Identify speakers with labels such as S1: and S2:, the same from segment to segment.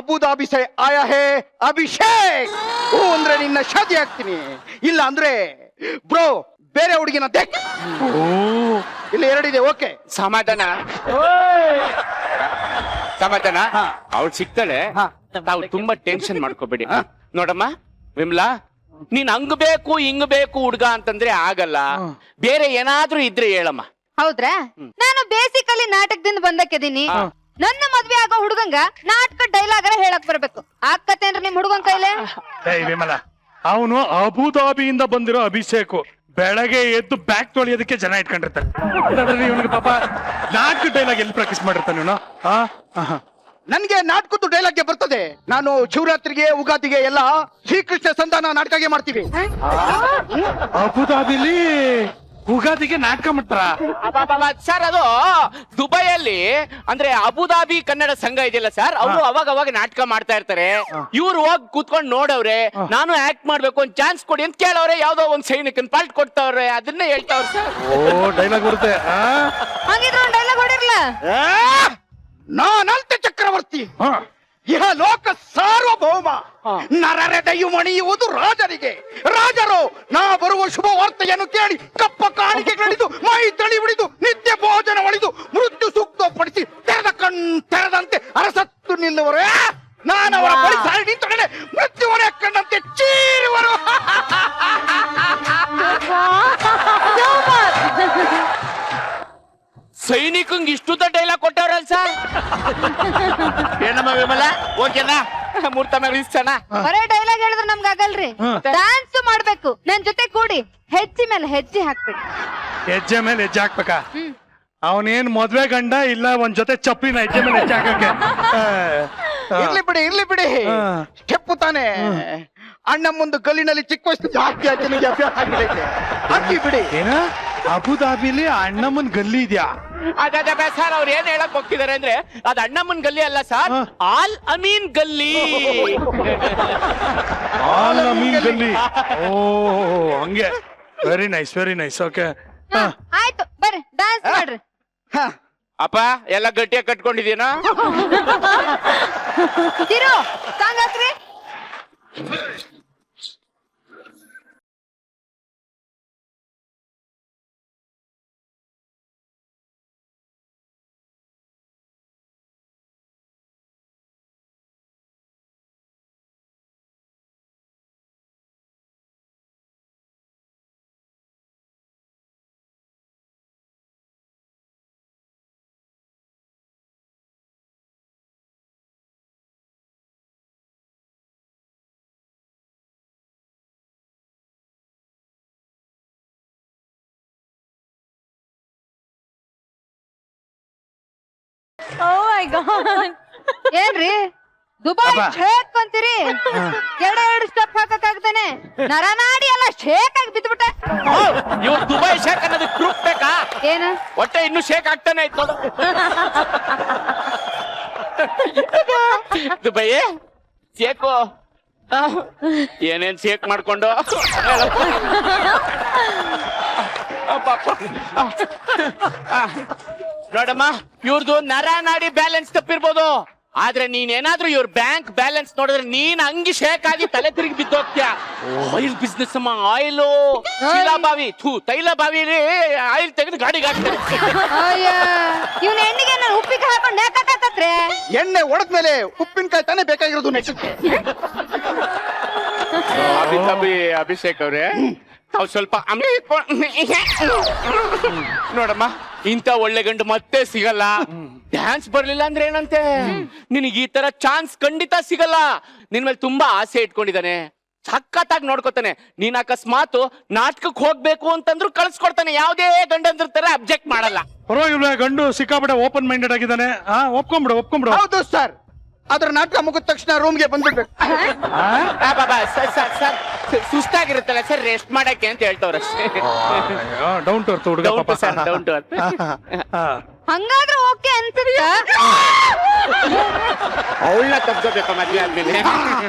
S1: Abu Dhabi ಸೆ ಆಯಾ ಹೇ ಅಭಿಷೇಕ್. ಹೂ ಅಂದ್ರೆ ನಿನ್ನ ಶಾದಿ ಆಗ್ತೀನಿ, ಇಲ್ಲ ಅಂದ್ರೆ ಬ್ರೋ ಬೇರೆ ಹುಡುಗಿನ ತೆಕ್. ಇಲ್ಲಿ ಎರಡಿದೆ. ಓಕೆ
S2: ಸಮಾಧಾನ ಸಮಾಧಾನ. ಅವಳು ಸಿಗ್ತಾಳೆ, ತಾವು ತುಂಬಾ ಟೆನ್ಷನ್ ಮಾಡ್ಕೋಬೇಡಿ. ನೋಡಮ್ಮ ವಿಮಲಾ, ನೀನ್ ಹಂಗ್ ಬೇಕು ಹಿಂಗ್ ಬೇಕು ಹುಡ್ಗ ಅಂತಂದ್ರೆ ಆಗಲ್ಲ. ಬೇರೆ ಏನಾದ್ರೂ ಇದ್ರೆ ಹೇಳಮ್ಮ.
S3: ಹೌದ್ರಾ? ನಾನು ಬೇಸಿಕಲಿ ನಾಟಕದಿಂದ ಬಂದಕ್ಕಿದೀನಿ. ನನ್ನ ಮದ್ವೆ ಆಗೋ ಹುಡುಗಂಗ ನಾಟಕ ಡೈಲಾಗರ ಹೇಳಕ್ ಬರ್ಬೇಕು. ಆಕತ್ತೇನ್ರಿ ನಿಮ್ ಹುಡುಗನ್ ಕೈಲೇ?
S4: ವಿಮಲ, ಅವನು ಅಬುದಾಬಿಯಿಂದ ಬಂದಿರೋ ಅಭಿಷೇಕ್. ಬೆಳಗ್ಗೆ ಎದ್ದು ಬ್ಯಾಗ್ ತೊಳಿಯೋದಕ್ಕೆ ಜನ ಇಟ್ಕೊಂಡಿರ್ತಾನೆ. ಇವನಿಗೆ ಪಾಪ ನಾಟಕ ಡೈಲಾಗ್ ಎಲ್ಲಿ ಪ್ರಾಕ್ಟೀಸ್ ಮಾಡಿರ್ತಾನೆ ಇವನು?
S1: ನನ್ಗೆ ನಾಟಕದ್ದು ಡೈಲಾಗ್ಗೆ ಬರ್ತದೆ. ನಾನು ಶಿವರಾತ್ರಿಗೆ ಉಗಾದಿಗೆ ಎಲ್ಲ ಶ್ರೀಕೃಷ್ಣ ಸಂಧಾನ ನಾಟಕಗೆ ಮಾಡ್ತೀವಿ.
S4: ಅಬುದಾಬಿಲಿ ಉಗಾದಿಗೆ ನಾಟಕ ಮಾಡ್ತಾರ
S2: ಸರ್? ಅದು ದುಬೈಯಲ್ಲಿ ಅಂದ್ರೆ ಅಬುದಾಬಿ ಕನ್ನಡ ಸಂಘ ಇದೆಯಲ್ಲ ಸರ್, ಅವರು ಅವಾಗ ನಾಟಕ ಮಾಡ್ತಾ ಇರ್ತಾರೆ. ಇವ್ರು ಹೋಗಿ ಕೂತ್ಕೊಂಡು ನೋಡವ್ರೆ, ನಾನು ಆಕ್ಟ್ ಮಾಡ್ಬೇಕು, ಒಂದ್ ಚಾನ್ಸ್ ಕೊಡಿ ಅಂತ ಕೇಳವ್ರೆ. ಯಾವ್ದೋ ಒಂದ್ ಸೈನಿಕನ್ ಪಾಲ್ಟ್ ಕೊಡ್ತಾವ್ರೆ, ಅದನ್ನೇ ಹೇಳ್ತಾವ್ರೆ ಸರ್.
S4: ಓ ಡೈಲಾಗ್ ಬರುತ್ತೆ.
S3: ಹಂಗಿದ್ರೆ ಒಂದ್ ಡೈಲಾಗ್ ಹೊಡಿರ್ಲ?
S1: ನಾನಂತೆ ಚಕ್ರವರ್ತಿ, ಇಹ ಲೋಕ ಸಾರ್ವಭೌಮ, ನರರೆದೆಯು ಮಣಿಯುವುದು ರಾಜರಿಗೆ. ರಾಜರು ನಾ ಬರುವ ಶುಭ ವಾರ್ತೆಯನ್ನು ಕೇಳಿ ಕಪ್ಪ ಕಾಣಿಕೆಗಳಿದು ಮೈ ತಳಿ ಉಳಿದು ನಿತ್ಯ ಭೋಜನ ಒಳಿದು ಮೃತ್ಯು ಸೂಕ್ತಪಡಿಸಿ ತೆರೆದಂತೆ ಅರಸತ್ತು ನಿಲ್ಲುವರು. ನಾನವರ ಬಳಿ ಸಾರಿ ನಿಂತೊಡನೆ ಮೃತ್ಯುವನೇ ಕಂಡಂತೆ ಚೀರುವರು.
S2: ಸೈನಿಕಂಗ್ ಇಷ್ಟುದ ಡೈಲಾಗ್ ಕೊಟ್ಟವ್ರಲ್ಲ ಸರ್. ಏನಮ್ಮ ವಿಮಲ, ಓಕೆನಾ? ಮೂರ್ತ ಮೇಲೆ ಇಷ್ಟನಾ?
S3: ಬರೇ ಡೈಲಾಗ್ ಹೇಳಿದ್ರೆ ನಮ್ಗೆ ಆಗಲ್ರಿ. ಡಾನ್ಸ್ ಮಾಡ್ಬೇಕು, ನನ್ ಜೊತೆ ಕೂಡಿ ಹೆಜ್ಜೆ ಮೇಲೆ ಹೆಜ್ಜೆ ಹಾಕ್ಬೇಕು.
S4: ಹೆಜ್ಜೆ ಮೇಲೆ ಹೆಜ್ಜೆ ಹಾಕ್ಬೇಕಾ? ಅವನೇನ್ ಮದ್ವೆ ಗಂಡ ಇಲ್ಲ ಒಂದ್ ಜೊತೆ ಚಪ್ಪಿನ ಹೆಜ್ಜೆ ಮೇಲೆ ಹೆಜ್ಜೆ ಹಾಕಕ್ಕೆ?
S1: ಇರ್ಲಿ ಬಿಡಿ ಸ್ಟೆಪ್ಪು ತಾನೆ. ಅಣ್ಣ ಮುಂದೆ ಗಲ್ಲಿನಲ್ಲಿ ಚಿಕ್ಕ ವಯಸ್ಸು ಜಾಸ್ತಿ ಅಭ್ಯಾಸ ಆಗಿರೈತೆ. ಹಾಕಿ ಬಿಡಿ.
S4: ಏನ ಅಬುದಾಬಿಲಿ ಅಣ್ಣಮ್ಮನ್ ಗಲ್ಲಿ ಇದ್ಯಾ?
S2: ಅದೇ ಸರ್, ಅವ್ರು ಏನ್ ಹೇಳಕ್ ಹೋಗ್ತಿದಾರೆ ಅಂದ್ರೆ ಅದ್ ಅಣ್ಣಮ್ಮನ್ ಗಲ್ಲಿ ಅಲ್ಲ ಸರ್, ಆಲ್ ಅಮೀನ್ ಗಲ್ಲಿ.
S4: ಆಲ್ ಅಮೀನ್ ಗಲ್ಲಿ. ಓ ಹಂಗೆ. Very nice. ಓಕೆ,
S3: ಆಯ್ತು ಬರ್ರಿ ಡಾನ್ಸ್ ಮಾಡ್ರಿ.
S2: ಅಪ್ಪ ಎಲ್ಲ ಗಟ್ಟಿಯಾಗಿ ಕಟ್ಕೊಂಡಿದೀನಾ?
S3: ತಿರು ಸಾಂಗ್ ಹಾಕ್ರಿ. ಏನ್ರಿ ದುಬೈ ಶೇಕ್ ಅಂತೀರಿ? ಎರಡು ಸ್ಟೆಪ್ ಹಾಕಕ್ ಆಗ್ತಾನೆ? ನರನಾಡಿ ಎಲ್ಲ ಶೇಕ್ ಆಗಿ ಬಿದ್ಬಿಟ್ಟೆ.
S2: ಇವ್ರು ದುಬೈ ಶೇಕ್ ಅನ್ನೋದು ಪ್ರೂಫ್ ಬೇಕಾ?
S3: ಏನು
S2: ಹೊಟ್ಟೆ ಇನ್ನೂ ಶೇಕ್ ಆಗ್ತಾನೆ ಆಯ್ತು ನೋಡು. ದುಬೈ ಶೇಕು ಏನೇನ್ ಶೇಕ್ ಮಾಡ್ಕೊಂಡು ನೋಡಮ್ಮ, ಇವ್ರದ್ದು ನರ ನಾಡಿ ಬ್ಯಾಲೆನ್ಸ್ ತಪ್ಪಿರ್ಬೋದು, ಆದ್ರೆ ನೀನೇನಾದ್ರೂ ಇವ್ರ ಬ್ಯಾಂಕ್ ಬ್ಯಾಲೆನ್ಸ್ ನೋಡಿದ್ರೆ ನೀನ್ ಹಂಗಿ ಶೇಕ್ ಆಗಿ ತಲೆ ತಿರುಗಿ ಬಿದ್ದೋಗ್ತೀಯ. ಆಯಿಲ್ ಬಿಸ್ನೆಸ್ ಅಮ್ಮ, ಆಯಿಲು ತೈಲ ಬಾವಿಲಿ ಆಯಿಲ್ ತೆಗೆದು ಗಾಡಿಗೆ ಹಾಕ್ತಾರೆ.
S3: ಇವ್ನ ಎಣ್ಣಿಗೆ ಉಪ್ಪಿಗೆ ಹಾಕೊಂಡು ಯಾಕತ್ರೆ?
S1: ಎಣ್ಣೆ ಒಡೆದ್ಮೇಲೆ ಉಪ್ಪಿನಕಾಯಿ ತಾನೇ ಬೇಕಾಗಿರೋದು ನೆಕ್ಸ್ಟ್.
S2: ಅಭಿಷೇಕ್ ಅವ್ರೆ, ನಾವು ಸ್ವಲ್ಪ ನೋಡಮ್ಮ, ಇಂಥ ಒಳ್ಳೆ ಗಂಡು ಮತ್ತೆ ಸಿಗಲ್ಲ. ಡ್ಯಾನ್ಸ್ ಬರ್ಲಿಲ್ಲ ಅಂದ್ರೆ ಏನಂತೆ? ನಿನಗೆ ಈ ತರ ಚಾನ್ಸ್ ಖಂಡಿತ ಸಿಗಲ್ಲ. ನಿನ್ ಮೇಲೆ ತುಂಬಾ ಆಸೆ ಇಟ್ಕೊಂಡಿದ್ದಾನೆ, ಸಖತ್ತಾಗಿ ನೋಡ್ಕೊತಾನೆ. ನೀನ್ ಅಕಸ್ಮಾತ್ ನಾಟಕಕ್ಕೆ ಹೋಗ್ಬೇಕು ಅಂತಂದ್ರು ಕಳ್ಸ್ಕೊಡ್ತಾನೆ. ಯಾವ್ದೇ ಗಂಡಂದ್ರ ತರ ಅಬ್ಜೆಕ್ಟ್ ಮಾಡಲ್ಲ.
S4: ಪರವಾಗಿಲ್ಲ, ಗಂಡು ಸಿಕ್ಕಾಬಿಡ ಓಪನ್ ಮೈಂಡೆಡ್ ಆಗಿದ್ದಾನೆ. ಒಪ್ಕೊಂಬಿಡು.
S1: ಹೌದು ಸರ್, ಅದ್ರ ನಾಟಕ ಮುಗಿದ ತಕ್ಷಣ ರೂಮ್ಗೆ ಬಂದ್ಬಿಡ್ಬೇಕು.
S2: ಸುಸ್ತಾಗಿರುತ್ತಲ್ಲ ಸರ್, ರೆಸ್ಟ್ ಮಾಡಕ್ಕೆ ಅಂತ ಹೇಳ್ತವ್ರ.
S4: ಡೌನ್ ಟು ಅರ್ತ್ ಹುಡುಗ.
S3: ಹಂಗಾದ್ರೆ ಓಕೆ ಅನ್ಸುತ್ತ?
S2: ಅವಳನ್ನ ತಪ್ಕೋಬೇಕು ಮದ್ವೆ ಆದ್ಮೇಲೆ.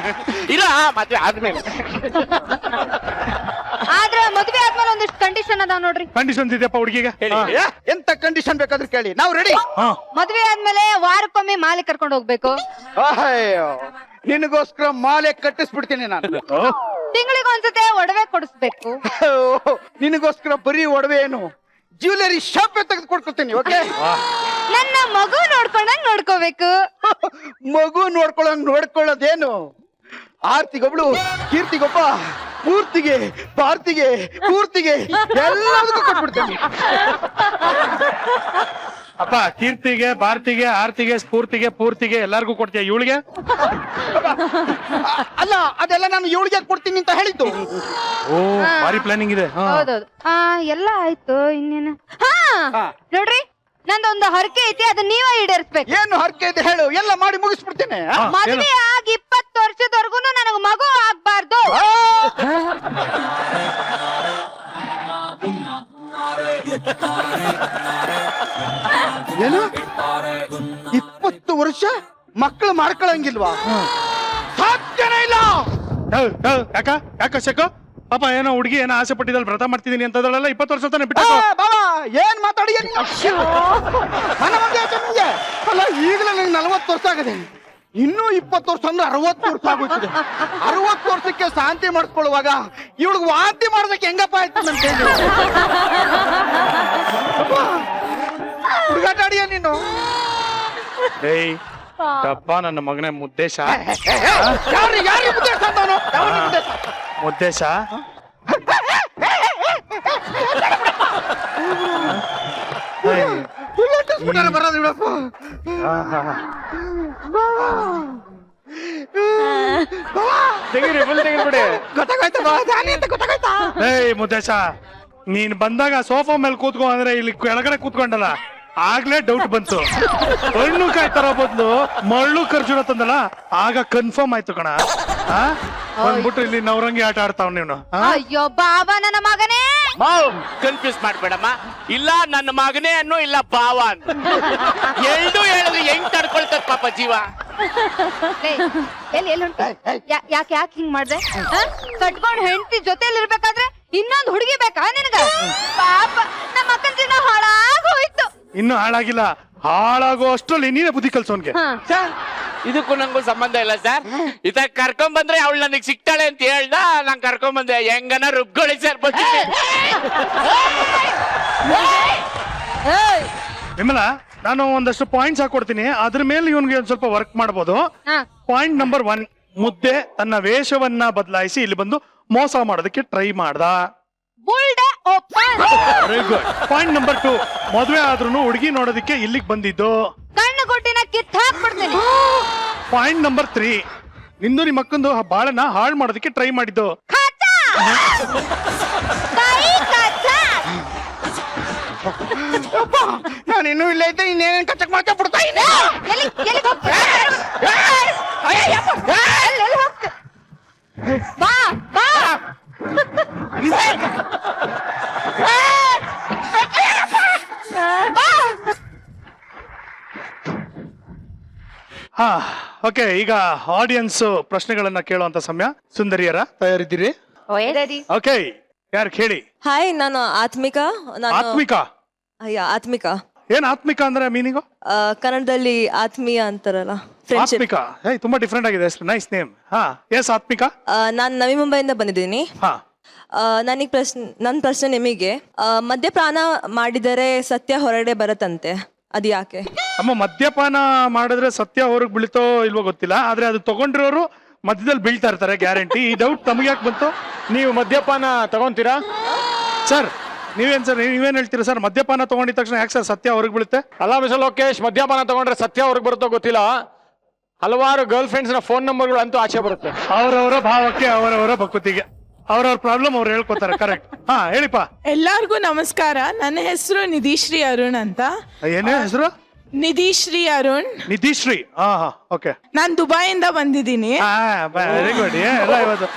S2: ಇಲ್ಲ, ಮದ್ವೆ ಆದ್ಮೇಲೆ.
S3: ಆದ್ರೆ ಮದ್ವೆ ಆದ್ಮೇಲೆ ಒಂದಿಷ್ಟು ಕಂಡೀಷನ್ ಕಂಡೀಷನ್ ಅದಾವ ನೋಡ್ರಿ.
S4: ಕಂಡೀಷನ್ ಇದೆಯಪ್ಪ ಹುಡುಗಿಗೆ?
S1: ಎಂತ ಕಂಡೀಷನ್ ಬೇಕಾದ್ರೂ ಕೇಳಿ, ನಾವು ರೆಡಿ.
S3: ಮದ್ವೆ ಆದ್ಮೇಲೆ ವಾರಕ್ಕೊಮ್ಮೆ ಮಾಲೆ ಕರ್ಕೊಂಡು ಹೋಗ್ಬೇಕು.
S1: ಅಯ್ಯೋ, ನಿನಗೋಸ್ಕರ ಮಾಲೆ ಕಟ್ಟಿಸ್ಬಿಡ್ತೀನಿ ನಾನು.
S3: ತಿಂಗಳಿಗೆ ಒಂದ್ಸತೆ ಒಡವೆ ಕೊಡಿಸ್ಬೇಕು.
S1: ನಿನಗೋಸ್ಕರ ಬರೀ ಒಡವೆ ಏನು, ಜ್ಯುವೆಲರಿ ಶಾಪ್ ತೆಗೆದು ಕೊಡ್ಕೊತೀನಿ. ಓಕೆ,
S3: ನನ್ನ ಮಗು ನೋಡ್ಕೊಂಡಂಗ್ ನೋಡ್ಕೋಬೇಕು.
S1: ಮಗು ನೋಡ್ಕೊಳ್ಳೋದೇನು, ಆರ್ತಿಗೊಬ್ಳು, ಕೀರ್ತಿಗೊಬ್ಬ, ಪೂರ್ತಿಗೆ ಭಾರತಿಗೆ ಪೂರ್ತಿಗೆ ಎಲ್ಲದಕ್ಕೂ ಕೊಟ್ಬಿಡ್ತೇನೆ.
S4: ಅಪ್ಪ, ಕೀರ್ತಿಗೆ, ಭಾರತಿಗೆ, ಆರ್ತಿಗೆ, ಸ್ಫೂರ್ತಿಗೆ, ಪೂರ್ತಿಗೆ ಎಲ್ಲಾರ್ಗು ಕೊಡ್ತೀಯ, ಇವಳಿಗೆ?
S1: ಅಲ್ಲ, ಅದೆಲ್ಲ ನಾನು ಇವಳಿಗೆ ಕೊಡ್ತೀನಿ ಅಂತ ಹೇಳಿದ್ದು.
S4: ಓ, ಭಾರಿ ಪ್ಲಾನಿಂಗ್ ಇದೆ.
S3: ಹೌದೌದು. ಎಲ್ಲ ಆಯ್ತು, ಇನ್ನೇನು? ನೋಡ್ರಿ, ನಂದೊಂದು ಹರಕೆ ಐತಿ, ಅದನ್ನ ನೀವ ಈಡೇರಿಸ್ಬೇಕು.
S1: ಏನು ಹರಕೆ ಇದೆ ಹೇಳು, ಎಲ್ಲ ಮಾಡಿ ಮುಗಿಸ್ಬಿಡ್ತೇನೆ.
S3: ಮದ್ವೆ ಆಗಿ 20 ವರ್ಷದವರೆಗೂ ನನಗ ಮಗು ಆಗ್ಬಾರ್ದು.
S1: ಏನು 20 ವರ್ಷ ಮಕ್ಕಳು ಮಾಡ್ಕೊಳಂಗಿಲ್ವಾ? ಸಾಧ್ಯನೇ ಇಲ್ಲ.
S4: ಯಾಕ ಶಕ ಪಾಪ, ಏನೋ ಹುಡುಗಿ ಏನೋ ಆಸೆ ಪಟ್ಟಿದಲ್ಲಿ ವ್ರತ ಮಾಡ್ತಿದೀನಿ ಅಂತದಲ್ಲ, 20 ವರ್ಷ ತಾನೆ ಬಿಟ್ಟು.
S1: ಬಾಬಾ ಏನ್ ಮಾತಾಡಿ ಅಲ್ಲ, ಈಗಲೇ ನಂಗೆ 40 ವರ್ಷ ಆಗಿದೆ, ಇನ್ನೂ 20 ವರ್ಷ ಅಂದ್ರೆ 60 ವರ್ಷ ಆಗೋಯ್ತದೆ. 60 ವರ್ಷಕ್ಕೆ ಶಾಂತಿ ಮಾಡಿಸ್ಕೊಳ್ಳುವಾಗ ಇವಳಿಗೆ ವಾಂತಿ ಮಾಡೋದಕ್ಕೆ ಹೆಂಗಪ್ಪ ಆಯ್ತು ಅಂತ ಹೇಳಿ ಹುಡುಗಾಟ ಆಡಿಯ ನೀನು.
S4: ಏಯ್ ತಪ್ಪ, ನನ್ನ ಮಗನೇ ಮುದ್ದೇಶ.
S1: ಯಾರು ಉದ್ದೇಶ ಅಂತವನು?
S4: ಮುದ್ದೇಶ
S1: ಬರೋದು ಬಿಡಪ್ಪ. ಗೊತ್ತಾಗೋಯ್ತಾ?
S4: ಏಯ್ ಮುದ್ದೇಶ, ನೀನ್ ಬಂದಾಗ ಸೋಫಾ ಮೇಲೆ ಕೂತ್ಕೊ ಅಂದ್ರೆ ಇಲ್ಲಿ ಕೆಳಗಡೆ ಕೂತ್ಕೊಂಡಲ್ಲ, ಆಗ್ಲೇ ಡೌಟ್ ಬಂತು. ಹಣ್ಣು ಕಾಯ್ತಾರ ಬದ್ಲು ಮಳ್ಳು ಖರ್ಜೂರ ತಂದಲ್ಲ, ಆಗ ಕನ್ಫರ್ಮ್ ಆಯ್ತು ಕಣ. ಬಂದ್ಬಿಟ್ಟು ಇಲ್ಲಿ ನವರಂಗಿ ಆಟ ಆಡ್ತಾವ್ ನೀನು.
S3: ಅಯ್ಯೋ ಬಾಬಾ, ನನ್ನ ಮಗನೇ.
S2: ಕನ್ಫ್ಯೂಸ್ ಮಾಡ್ಬೇಡಮ್ಮ. ಇಲ್ಲ ನನ್ನ ಮಗನೇ ಅನ್ನೋ, ಇಲ್ಲ ಭಾವ ಅಂತ. ಎರಡು ಹೇಳಿದ್ರೆ ಹೆಂಗ್ ತಡ್ಕೊಳ್ತದ ಪಾಪ ಜೀವ.
S3: ಯಾಕೆ ಹಿಂಗ್ ಮಾಡ್ದೆ? ಕಟ್ಕೊಂಡ್ ಹೆಂಡತಿ ಜೊತೆಲಿ ಇರ್ಬೇಕಾದ್ರೆ ಇನ್ನೊಂದು ಹುಡುಗಿ ಬೇಕಾ ನಿನಗ? ಪಾಪ, ನಮ್ಮ ಅಕ್ಕನ ಜೀವನ ಹಾಳಾಗೋಯ್ತು.
S4: ಇನ್ನು ಹಾಳಾಗಿಲ್ಲ, ಹಾಳಾಗೋ ಅಷ್ಟ್ರಲ್ಲಿ ನೀನೇ ಬುದ್ಧಿ ಕಲ್ಸೋನ್ಗೆ.
S2: ಇದಕ್ಕೂ ನಂಗೂ ಸಂಬಂಧ ಇಲ್ಲ ಸರ್. ಇದ ಕರ್ಕೊಂಡ್ ಬಂದ್ರೆ ಅವಳು ನನಗ್ ಸಿಗ್ತಾಳೆ ಅಂತ ಹೇಳ್ದ, ನಂಗೆ ಕರ್ಕೊಂಡ್ ಬಂದೆ. ಹೆಂಗನ ರುಬ್ಗೊಳಿ ಸರ್.
S4: ವಿಮಲಾ, ನಾನು ಒಂದಷ್ಟು ಪಾಯಿಂಟ್ಸ್ ಹಾಕೊಡ್ತೀನಿ, ಅದ್ರ ಮೇಲೆ ಇವನ್ಗೆ ಒಂದ್ ಸ್ವಲ್ಪ ವರ್ಕ್ ಮಾಡಬಹುದು. ಪಾಯಿಂಟ್ ನಂಬರ್ 1, ಮುದ್ದೆ ತನ್ನ ವೇಷವನ್ನ ಬದಲಾಯಿಸಿ ಇಲ್ಲಿ ಬಂದು ಮೋಸ ಮಾಡೋದಕ್ಕೆ ಟ್ರೈ ಮಾಡ್ದ. Very good. ಪಾಯಿಂಟ್ ನಂಬರ್ 2, ಮದುವೆ ಆದ್ರೂ ಹುಡುಗಿ ನೋಡೋದಕ್ಕೆ ಇಲ್ಲಿಗೆ ಬಂದಿದ್ದು.
S3: ಕಣ್ಣು ಗುಡ್ಡಿನ ಕಿತ್ತು ಹಾಕ್ಬಿಡ್ತೀನಿ.
S4: ಪಾಯಿಂಟ್ ನಂಬರ್ 3, ನಿಂದು ನಿಮ್ಮ ಅಕ್ಕಂದು ಬಾಳನ್ನ ಹಾಳು ಮಾಡೋದಕ್ಕೆ ಟ್ರೈ ಮಾಡಿದ್ದು.
S1: ನಾನು ಇನ್ನೂ ಇಲ್ಲ ಇದ್ದೆ, ಇನ್ನೇನೇನು ಕಚ್ಚಕ್ ಮಾಡ್ತಾ ಬಿಡ್ತಾ ಇದ್ದೆ.
S3: ಬಾ ಬಾ.
S4: ಹಾ, ಓಕೆ. ಈಗ ಆಡಿಯನ್ಸ್ ಪ್ರಶ್ನೆಗಳನ್ನ ಕೇಳುವಂತ ಸಮಯ. ಸುಂದರಿಯರ ತಯಾರಿದ್ದೀರಿ? ಓಕೆ, ಯಾರು ಕೇಳಿ.
S5: ಹಾಯ್, ನಾನು ಆತ್ಮಿಕಾ.
S4: ಆತ್ಮಿಕಾ?
S5: ಆತ್ಮಿಕಾ.
S4: ಏನ್ ಆತ್ಮಿಕಾ ಅಂದ್ರೆ ಮೀನಿಂಗು?
S5: ಕನ್ನಡದಲ್ಲಿ ಆತ್ಮೀಯ ಅಂತಾರಲ್ಲ, ಫ್ರೆಂಡ್ಶಿಪ್.
S4: ಆತ್ಮಿಕಾ, ತುಂಬಾ ಡಿಫ್ರೆಂಟ್ ಆಗಿದೆ, ನೈಸ್ ನೇಮ್. ಹಾ, ಎಸ್ ಆತ್ಮಿಕಾ.
S5: ನಾನು ನವಿ ಮುಂಬೈಯಿಂದ ಬಂದಿದ್ದೀನಿ.
S4: ಹಾ,
S5: ನನ್ನ ಪ್ರಶ್ನೆ ನಿಮಗೆ, ಮದ್ಯಪಾನ ಮಾಡಿದರೆ ಸತ್ಯ ಹೊರಗಡೆ ಬರುತ್ತಂತೆ, ಅದು ಯಾಕೆ?
S4: ಅಮ್ಮ, ಮದ್ಯಪಾನ ಮಾಡಿದ್ರೆ ಸತ್ಯ ಹೊರಗೆ ಬೀಳ್ತೋ ಇಲ್ವೋ ಗೊತ್ತಿಲ್ಲ, ಆದ್ರೆ ಅದು ತಗೊಂಡಿರೋರು ಮಧ್ಯದಲ್ಲಿ ಬೀಳ್ತಾ ಇರ್ತಾರೆ, ಗ್ಯಾರಂಟಿ. ಈ ಡೌಟ್ ತಮಗೆ ಯಾಕೆ ಬಂತು?
S6: ನೀವು ಮದ್ಯಪಾನ ತಗೊಂತೀರಾ
S4: ಸರ್? ನೀವೇನ್ ಹೇಳ್ತೀರಾ ಸರ್? ಮದ್ಯಪಾನ ತಗೊಂಡಿದ ತಕ್ಷಣ ಯಾಕೆ ಸರ್ ಸತ್ಯ ಹೊರಗೆ ಬೀಳುತ್ತೆ?
S6: ಅಲ್ಲ ಮಿಸ್ಟರ್ ಲೋಕೇಶ್, ಮದ್ಯಪಾನ ತಗೊಂಡ್ರೆ ಸತ್ಯ ಹೊರಗೆ ಬರುತ್ತೋ ಗೊತ್ತಿಲ್ಲ, ಹಲವಾರು ಗರ್ಲ್ ಫ್ರೆಂಡ್ಸ್ ನ ಫೋನ್ ನಂಬರ್ಗಳು ಅಂತೂ ಆಚೆ ಬರುತ್ತೆ.
S4: ಅವರವರ ಭಾವಕ್ಕೆ, ಅವರವರ ಭಕ್ತಿಗೆ, ಅವ್ರವ್ರ ಪ್ರಾಬ್ಲಮ್ ಅವ್ರು ಹೇಳ್ಕೊತಾರೆ. ಕರೆಕ್ಟ್. ಹಾ, ಹೇಳಿಪ್ಪ.
S7: ಎಲ್ಲಾರ್ಗೂ ನಮಸ್ಕಾರ. ನನ್ನ ಹೆಸರು ನಿಧಿಶ್ರೀ ಅರುಣ್ ಅಂತ.
S4: ಏನೇ ಹೆಸರು?
S7: ನಿಧಿಶ್ರೀ ಅರುಣ್.
S4: ನಿಧಿಶ್ರೀ. ಹಾ, ಓಕೆ.
S7: ನಾನ್ ದುಬೈಯಿಂದ ಬಂದಿದ್ದೀನಿ.
S4: Very good. ಎಲ್ಲ ಇವತ್ತು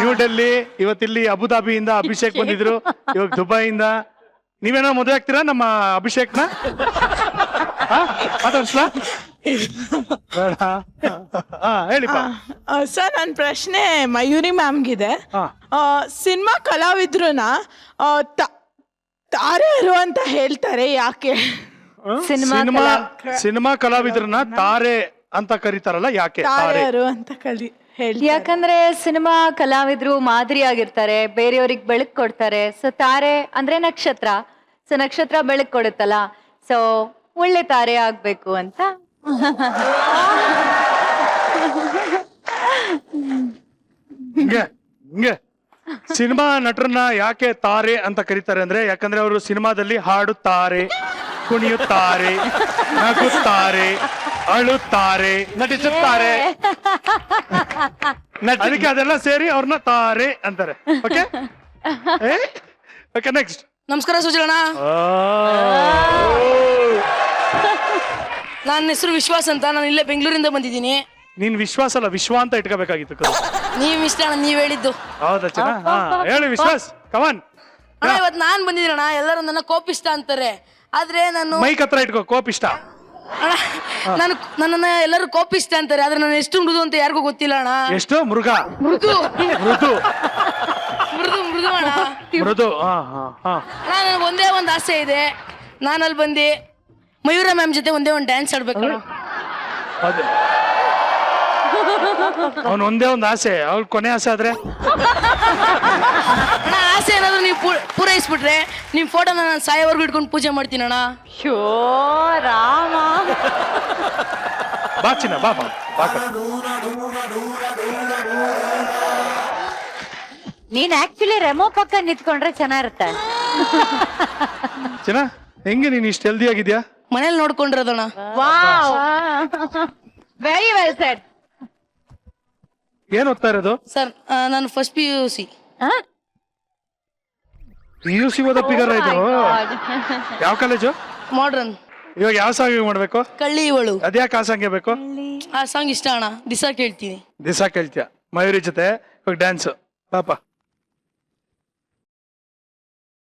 S4: ನ್ಯೂ ಡೆಲ್ಲಿ, ಇವತ್ತಿಲ್ಲಿ ಅಬುದಾಬಿಯಿಂದ ಅಭಿಷೇಕ್ ಬಂದಿದ್ರು, ಇವಾಗ ದುಬೈಯಿಂದ. ನೀವೇನೋ ಮದುವೆ ಆಗ್ತೀರಾ ನಮ್ಮ ಅಭಿಷೇಕ್ನ? ಮಾತಾಡ್ಸ್ಲಾ? ಬೇಡ. ಹೇಳಿಪ್ಪ.
S7: ಸರ್, ನನ್ನ ಪ್ರಶ್ನೆ ಮಯೂರಿ ಮ್ಯಾಮ್ಗಿದೆ. ಸಿನಿಮಾ ಕಲಾವಿದ್ರನ್ನ ತಾರ್ಯಾರು ಅಂತ ಹೇಳ್ತಾರೆ ಯಾಕೆ?
S4: ಸಿನಿಮಾ ಕಲಾವಿದ್ರನ್ನ ತಾರೆ ಅಂತ ಕರೀತಾರಲ್ಲ, ಯಾಕೆ ತಾರೆ?
S7: ತಾರ್ಯಾರು ಅಂತ ಹೇಳ್ತಾರೆ.
S3: ಯಾಕಂದ್ರೆ ಸಿನಿಮಾ ಕಲಾವಿದ್ರು ಮಾದರಿ ಆಗಿರ್ತಾರೆ, ಬೇರೆಯವ್ರಿಗೆ ಬೆಳಕು ಕೊಡ್ತಾರೆ. ಸೊ ತಾರೆ ಅಂದ್ರೆ ನಕ್ಷತ್ರ, ಸೊ ನಕ್ಷತ್ರ ಬೆಳಕು ಕೊಡುತ್ತಲ್ಲ, ಸೊ ಒಳ್ಳೆ ತಾರೆ ಆಗ್ಬೇಕು ಅಂತ.
S4: ಹಿಂಗೆ ಸಿನಿಮಾ ನಟರನ್ನ ಯಾಕೆ ತಾರೆ ಅಂತ ಕರೀತಾರೆ ಅಂದ್ರೆ, ಯಾಕಂದ್ರೆ ಅವರು ಸಿನಿಮಾದಲ್ಲಿ ಹಾಡುತ್ತಾರೆ, ಕುಣಿಯುತ್ತಾರೆ, ನಗುತ್ತಾರೆ, ಅಳುತ್ತಾರೆ,
S6: ನಟಿಸುತ್ತಾರೆ.
S4: ಅದಕ್ಕೆ ಅದೆಲ್ಲ ಸೇರಿ ಅವ್ರನ್ನ ತಾರೆ ಅಂತಾರೆ. Okay okay, next.
S8: ನಮಸ್ಕಾರ ಸುಜಲಣ್ಣ, ನನ್ನ ಹೆಸರು ವಿಶ್ವಾಸ್ ಅಂತ. ನಾನು ಇಲ್ಲೇ ಬೆಂಗಳೂರಿಂದ ಬಂದಿದ್ದೀನಿ.
S4: ನೀನ್ ವಿಶ್ವಾಸ ಅಲ್ಲ, ವಿಶ್ವ ಅಂತ ಇಟ್ಕೋಬೇಕಾಗಿತ್ತು ಕಣೋ.
S8: ನೀವ್ ಇಷ್ಟ ಅಣ್ಣ, ನೀವ್ ಹೇಳಿದ್ದು.
S4: ಹೌದಾ ಚೆನ್ನ? ಹೇಳಿ ವಿಶ್ವಾಸ್, ಕಮಾನ್.
S8: ಅಣ್ಣ ಇವತ್ತು ನಾನ್ ಬಂದಿದ್ದೀನಣ್ಣ, ಎಲ್ಲರೂ ನನ್ನ ಕೋಪಿಷ್ಟ ಅಂತಾರೆ. ಆದ್ರೆ ನಾನು
S4: ಮೈಕ್ ಹತ್ರ ಇಟ್ಕೋ, ಕೋಪಿಷ್ಟ.
S8: ಅಣ್ಣ ನನ್ನನ್ನ ಎಲ್ಲರೂ ಕೋಪಿಷ್ಟ ಅಂತಾರೆ, ಆದ್ರೆ ನಾನು ಎಷ್ಟು ಮೃದು ಅಂತ ಯಾರಿಗೂ ಗೊತ್ತಿಲ್ಲ ಅಣ್ಣ.
S4: ಎಷ್ಟು ಮೃಗ?
S8: ಮೃದು
S4: ಮೃದು
S8: ಮೃದು ಮೃದು ಅಣ್ಣ.
S4: ಮೃದು.
S8: ಅಣ್ಣ ನನಗೆ ಒಂದೇ ಒಂದು ಆಸೆ ಇದೆ. ನಾನು ಅಲ್ಲಿ ಬಂದು ಮಯೂರ ಮ್ಯಾಮ್ ಜೊತೆ ಒಂದೇ ಒಂದು ಡ್ಯಾನ್ಸ್ ಆಡ್ಬೇಕು.
S4: ಅದೇ ಅವನ್ ಒಂದೇ ಒಂದು ಆಸೆ, ಅವ್ಳ ಕೊನೆ ಆಸೆ ಆದ್ರೆ
S8: ಅಣ್ಣ ಆಸೆ ಏನಾದ್ರು ನೀವು ಪೂರೈಸ್ಬಿಟ್ರೆ ನಿಮ್ ಫೋಟೋನ ನಾನು ಸಾಯೋವರೆಗೂ ಇಟ್ಕೊಂಡು ಪೂಜೆ ಮಾಡ್ತೀನಿ ಅಣ್ಣ.
S3: ಶೋ ರಾಮ.
S4: ಬಾ ಚಿನ್ನ, ಬಾ ಬಾ ಬಾ ಕಣೋ.
S3: ನೀನ್ ಆಕ್ಚುಲಿ ರೆಮೋ ಪಕ್ಕ ನಿಂತ್ಕೊಂಡ್ರೆ ಚೆನ್ನಾಗಿರುತ್ತೆ.
S4: ಚಿನ್ನ, ಹೆಂಗೆ ನೀನ್ ಇಷ್ಟು ಹೆಲ್ದಿ ಆಗಿದ್ಯಾ?
S8: ಮನೇಲಿ ನೋಡ್ಕೊಂಡಿರೋದಣ್ಣ.
S3: Wow, very well said.
S4: ಏನ್ ಓದ್ತಾ ಇರೋದು?
S8: ಸರ್ ನಾನು ಫಸ್ಟ್ PUC.
S4: PUC ಓದೋ ಫಿಗರ್ ಇದು. ಯಾವ ಕಾಲೇಜು?
S8: ಮಾಡ್ರನ್.
S4: ಇವಾಗ ಯಾವ ಸಾಂಗ್ ಮಾಡ್ಬೇಕು?
S8: ಕಳ್ಳಿ ಇವಳು.
S4: ಅದ್ಯಾಕೆ ಆ ಸಾಂಗ್ ಬೇಕು?
S8: ಆ ಸಾಂಗ್ ಇಷ್ಟ ಅಣ್ಣ, ದಿಸ ಕೇಳ್ತೀನಿ.
S4: ದಿವಸ ಕೇಳ್ತೀಯ ಮಯೂರಿ ಜೊತೆ ಇವಾಗ ಡ್ಯಾನ್ಸ್. ಪಾಪ